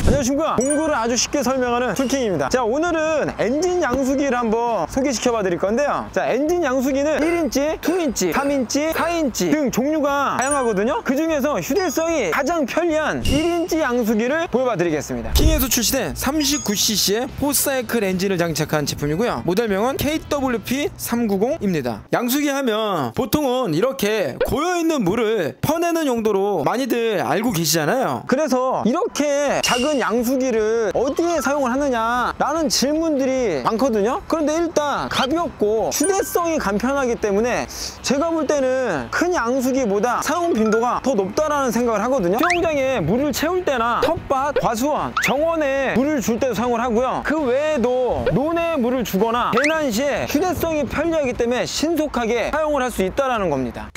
안녕하십니까. 공구를 아주 쉽게 설명하는 툴킹입니다. 자, 오늘은 엔진 양수기를 한번 소개시켜 봐 드릴 건데요. 자, 엔진 양수기는 1인치, 2인치, 3인치, 4인치 등 종류가 다양하거든요. 그 중에서 휴대성이 가장 편리한 1인치 양수기를 보여봐 드리겠습니다. 킹에서 출시된 39cc의 포사이클 엔진을 장착한 제품이고요. 모델명은 KWP390입니다. 양수기 하면 보통은 이렇게 고여있는 물을 퍼내는 용도로 많이들 알고 계시잖아요. 그래서 이렇게 작은 양수기를 어디에 사용을 하느냐 라는 질문들이 많거든요. 그런데 일단 가볍고 휴대성이 간편하기 때문에 제가 볼 때는 큰 양수기보다 사용 빈도가 더 높다라는 생각을 하거든요. 수영장에 물을 채울 때나 텃밭, 과수원, 정원에 물을 줄 때도 사용을 하고요. 그 외에도 논에 물을 주거나 배난 시에 휴대성이 편리하기 때문에 신속하게 사용을 할 수 있다는 겁니다.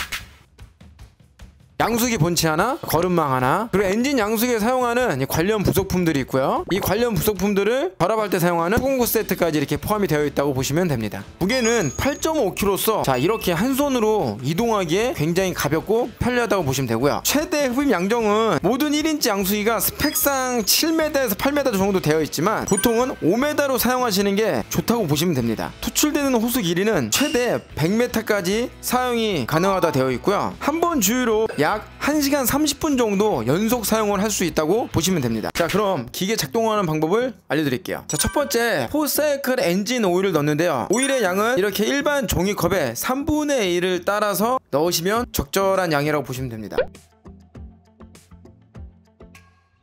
양수기 본체 하나, 거름망 하나, 그리고 엔진 양수기에 사용하는 관련 부속품들이 있고요. 이 관련 부속품들을 결합할 때 사용하는 후공구 세트까지 이렇게 포함이 되어 있다고 보시면 됩니다. 무게는 8.5kg로서 자, 이렇게 한 손으로 이동하기에 굉장히 가볍고 편리하다고 보시면 되고요. 최대 흡입 양정은 모든 1인치 양수기가 스펙상 7m에서 8m 정도 되어 있지만 보통은 5m로 사용하시는 게 좋다고 보시면 됩니다. 투출되는 호수 길이는 최대 100m까지 사용이 가능하다 되어 있고요. 한 번 주유로 약 1시간 30분 정도 연속 사용을 할 수 있다고 보시면 됩니다. 자, 그럼 기계 작동하는 방법을 알려드릴게요. 자, 첫 번째 포사이클 엔진 오일을 넣는데요. 오일의 양은 이렇게 일반 종이컵에 3분의 1을 따라서 넣으시면 적절한 양이라고 보시면 됩니다.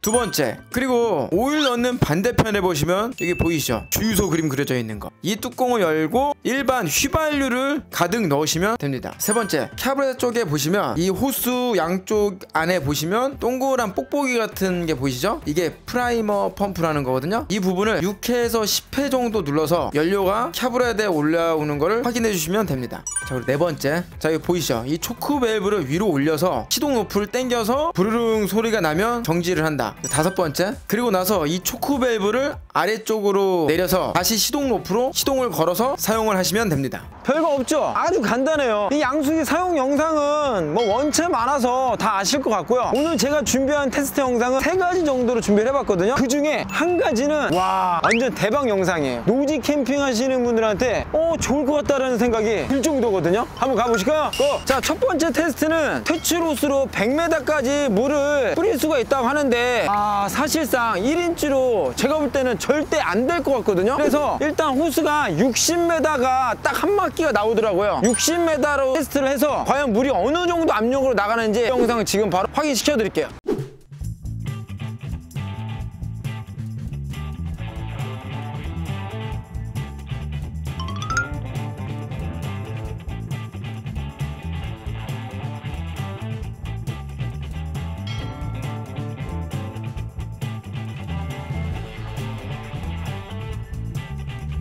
두 번째, 그리고 오일 넣는 반대편에 보시면 여기 보이시죠? 주유소 그림 그려져 있는 거. 이 뚜껑을 열고 일반 휘발유를 가득 넣으시면 됩니다. 세 번째, 캐브레 쪽에 보시면 이 호수 양쪽 안에 보시면 동그란 뽁뽁이 같은 게 보이시죠? 이게 프라이머 펌프라는 거거든요. 이 부분을 6회에서 10회 정도 눌러서 연료가 캐브레드에 올라오는 거를 확인해 주시면 됩니다. 자, 그리고 네 번째, 자, 여기 보이시죠? 이 초크 밸브를 위로 올려서 시동 노프를 당겨서 부르릉 소리가 나면 정지를 한다. 다섯 번째, 그리고 나서 이 초크 밸브를 아래쪽으로 내려서 다시 시동 노프로 시동을 걸어서 사용을 하시면 됩니다. 별거 없죠? 아주 간단해요. 이 양수기 사용 영상은 뭐 원체 많아서 다 아실 것 같고요. 오늘 제가 준비한 테스트 영상은 3가지 정도로 준비를 해봤거든요. 그 중에 한 가지는 와, 완전 대박 영상이에요. 노지 캠핑 하시는 분들한테 좋을 것 같다라는 생각이 들 정도거든요. 한번 가보실까요? 자, 첫 번째 테스트는 퇴출호스로 100m까지 물을 뿌릴 수가 있다고 하는데 사실상 1인치로 제가 볼 때는 절대 안 될 것 같거든요. 그래서 일단 호스가 60m가 딱 한 바퀴가 나오더라고요. 60m로 테스트를 해서 과연 물이 어느 정도 압력으로 나가는지 영상을 지금 바로 확인시켜 드릴게요.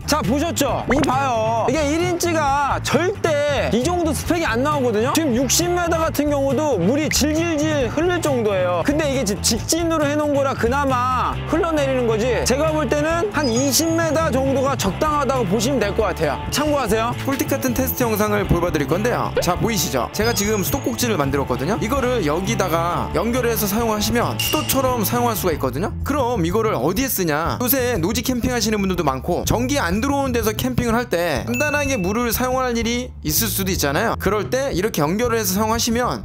자, 보셨죠? 이 봐요. 이게 1인치가 절대 이 정도 스펙이 안 나오거든요. 지금 60m 같은 경우도 물이 질질질 흐를 정도예요. 근데 이게 지금 직진으로 해놓은 거라 그나마 흘러내리는 거지, 제가 볼 때는 한 20m 정도가 적당하다고 보시면 될 것 같아요. 참고하세요. 꿀팁 같은 테스트 영상을 보여드릴 건데요. 자, 보이시죠? 제가 지금 수도꼭지를 만들었거든요. 이거를 여기다가 연결해서 사용하시면 수도처럼 사용할 수가 있거든요. 그럼 이거를 어디에 쓰냐? 요새 노지 캠핑 하시는 분들도 많고 전기 안 들어오는 데서 캠핑을 할 때 간단하게 물을 사용할 일이 있을 수도 있잖아요. 그럴 때 이렇게 연결을 해서 사용하시면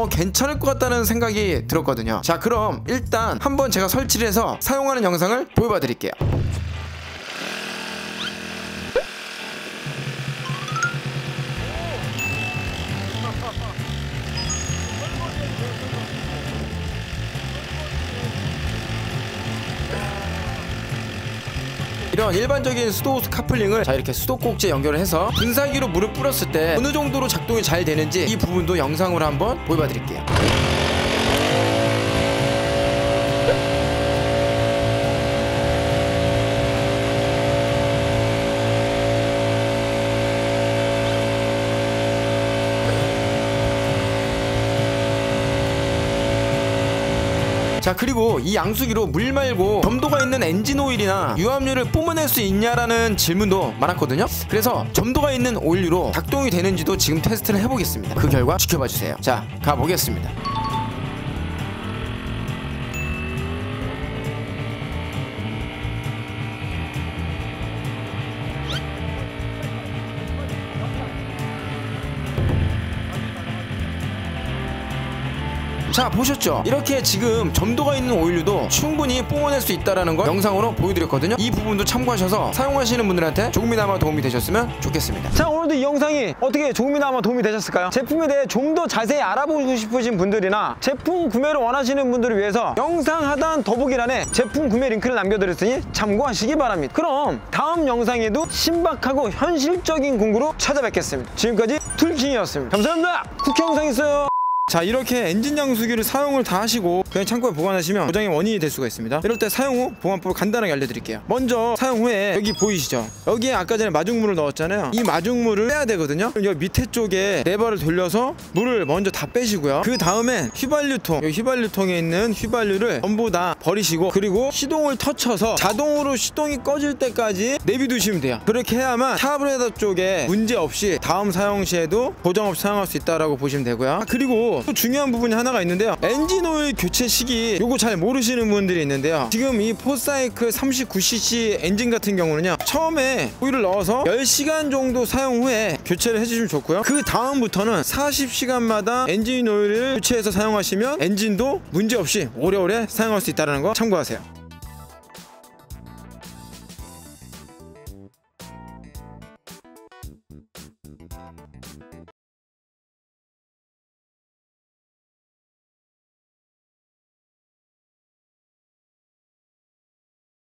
괜찮을 것 같다는 생각이 들었거든요. 자, 그럼 일단 한번 제가 설치를 해서 사용하는 영상을 보여봐 드릴게요. 이런 일반적인 수도호스 카플링을 자, 이렇게 수도꼭지에 연결을 해서 분사기로 물을 뿌렸을 때 어느 정도로 작동이 잘 되는지 이 부분도 영상으로 한번 보여봐 드릴게요. 자, 그리고 이 양수기로 물 말고 점도가 있는 엔진 오일이나 유압유를 뿜어낼 수 있냐라는 질문도 많았거든요. 그래서 점도가 있는 오일류로 작동이 되는지도 지금 테스트를 해보겠습니다. 그 결과 지켜봐 주세요. 자, 가보겠습니다. 자, 보셨죠? 이렇게 지금 점도가 있는 오일류도 충분히 뿜어낼 수 있다는 걸 영상으로 보여드렸거든요. 이 부분도 참고하셔서 사용하시는 분들한테 조금이나마 도움이 되셨으면 좋겠습니다. 자, 오늘도 이 영상이 어떻게 조금이나마 도움이 되셨을까요? 제품에 대해 좀 더 자세히 알아보고 싶으신 분들이나 제품 구매를 원하시는 분들을 위해서 영상 하단 더보기란에 제품 구매 링크를 남겨드렸으니 참고하시기 바랍니다. 그럼 다음 영상에도 신박하고 현실적인 공구로 찾아뵙겠습니다. 지금까지 툴킹이었습니다. 감사합니다. 쿠키 영상 있어요. 자, 이렇게 엔진 양수기를 사용을 다 하시고 그냥 창고에 보관하시면 고장의 원인이 될 수가 있습니다. 이럴 때 사용 후 보관법을 간단하게 알려드릴게요. 먼저 사용 후에 여기 보이시죠? 여기에 아까 전에 마중물을 넣었잖아요. 이 마중물을 빼야 되거든요. 그럼 여기 밑에 쪽에 레버를 돌려서 물을 먼저 다 빼시고요. 그 다음에 휘발유통, 여기 휘발유통에 있는 휘발유를 전부 다 버리시고, 그리고 시동을 터쳐서 자동으로 시동이 꺼질 때까지 내비두시면 돼요. 그렇게 해야만 카브레터 쪽에 문제 없이 다음 사용 시에도 고장 없이 사용할 수 있다라고 보시면 되고요. 그리고 또 중요한 부분이 하나가 있는데요. 엔진 오일 교체 시기 요거 잘 모르시는 분들이 있는데요. 지금 이 포사이클 39cc 엔진 같은 경우는요, 처음에 오일을 넣어서 10시간 정도 사용 후에 교체를 해주시면 좋고요. 그 다음부터는 40시간마다 엔진 오일을 교체해서 사용하시면 엔진도 문제없이 오래오래 사용할 수 있다는 거 참고하세요.